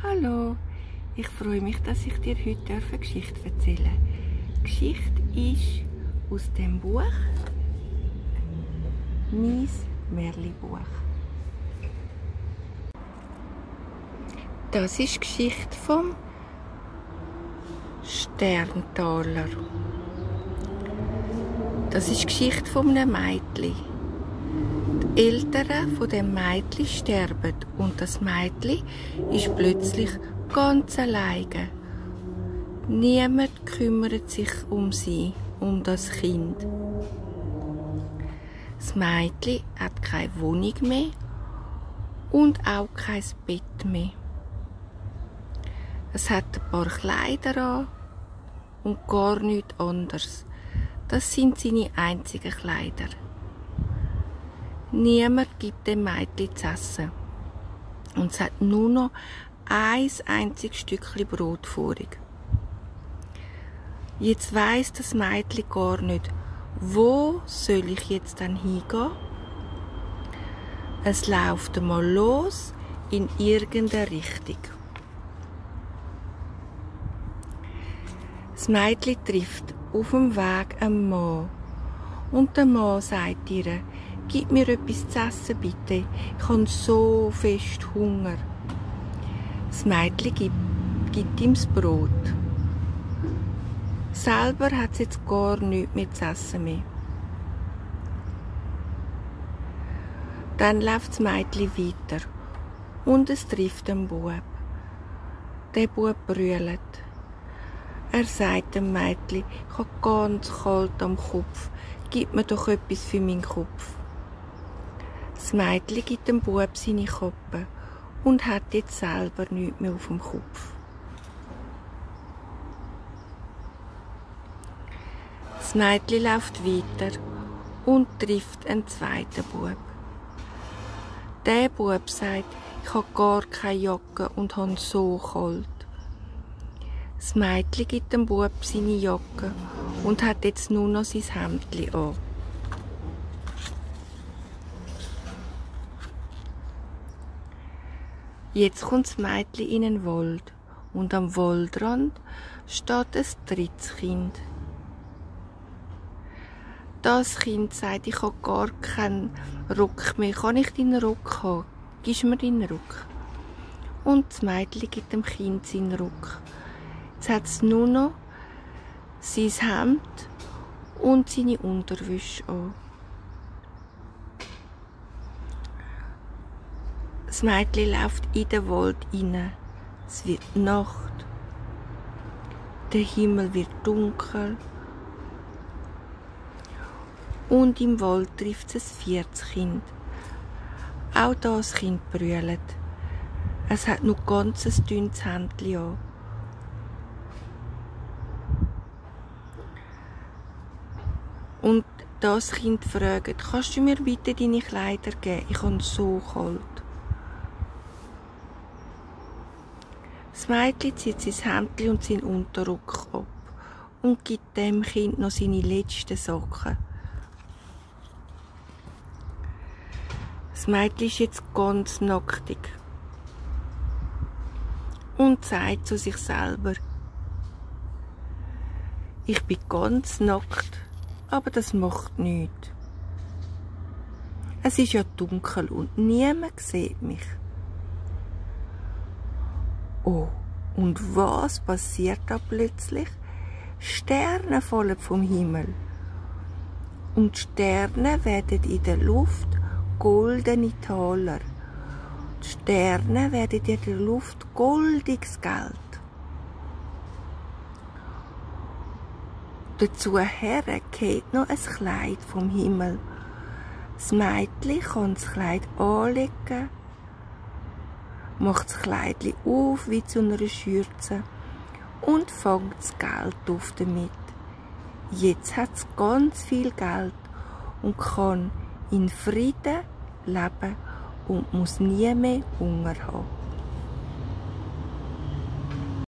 Hallo, ich freue mich, dass ich dir heute eine Geschichte erzählen darf. Die Geschichte ist aus dem Buch «Mein Märli-Buch». Das ist die Geschichte vom Sterntaler. Das ist die Geschichte von einem Mädchen. Die Eltern von dem Mädchen sterben und das Mädchen ist plötzlich ganz alleine. Niemand kümmert sich um sie, um das Kind. Das Mädchen hat keine Wohnung mehr und auch kein Bett mehr. Es hat ein paar Kleider an und gar nichts anderes. Das sind seine einzigen Kleider. Niemand gibt dem Mädchen zu essen. Und es hat nur noch ein einziges Stückchen Brot vor ihm. Jetzt weiss das Mädchen gar nicht, wo soll ich jetzt dann hingehen? Es läuft einmal los in irgendeine Richtung. Das Mädchen trifft auf dem Weg einen Mann. Und der Mann sagt ihr: «Gib mir etwas zu essen, bitte. Ich habe so fest Hunger.» Das Mädchen gibt ihm das Brot. Selber hat es jetzt gar nichts mehr zu essen mehr. Dann läuft das Mädchen weiter und es trifft einen Bub. Der Bub brüllt. Er sagt dem Mädchen: «Ich habe ganz kalt am Kopf. Gib mir doch etwas für meinen Kopf.» Das Mädchen gibt dem Bub seine Kappe und hat jetzt selber nichts mehr auf dem Kopf. Das Mädchen läuft weiter und trifft einen zweiten Bub. Der Bub sagt: «Ich habe gar keine Jacke und habe so kalt.» Das Mädchen gibt dem Bub seine Jacke und hat jetzt nur noch sein Hemdli an. Jetzt kommt das Mädchen in einen Wald und am Waldrand steht ein drittes Kind. Das Kind sagt: «Ich habe gar keinen Rock mehr. Kann ich deinen Rock haben? Gib mir deinen Rock.» Und das Mädchen gibt dem Kind seinen Rock. Jetzt hat es nur noch sein Hemd und seine Unterwäsche an. Das Mädchen läuft in den Wald hinein. Es wird Nacht. Der Himmel wird dunkel. Und im Wald trifft es ein viertes Kind. Auch das Kind brüllt. Es hat nur ganz ein dünnes Hemdli an. Und das Kind fragt: «Kannst du mir bitte deine Kleider geben? Ich habe so kalt.» Das Mädchen zieht sein Hemdli und seinen Unterrock ab und gibt dem Kind noch seine letzten Socken. Das Mädchen ist jetzt ganz nacktig und sagt zu sich selber: «Ich bin ganz nackt, aber das macht nichts. Es ist ja dunkel und niemand sieht mich.» Oh, und was passiert da plötzlich? Sterne fallen vom Himmel. Und die Sterne werden in der Luft goldene Taler. Die Sterne werden in der Luft goldiges Geld. Dazu geht noch ein Kleid vom Himmel. Das Mädchen kann das Kleid anlegen, macht das Kleidchen auf wie zu einer Schürze und fängt das Geld auf damit. Jetzt hat es ganz viel Geld und kann in Frieden leben und muss nie mehr Hunger haben.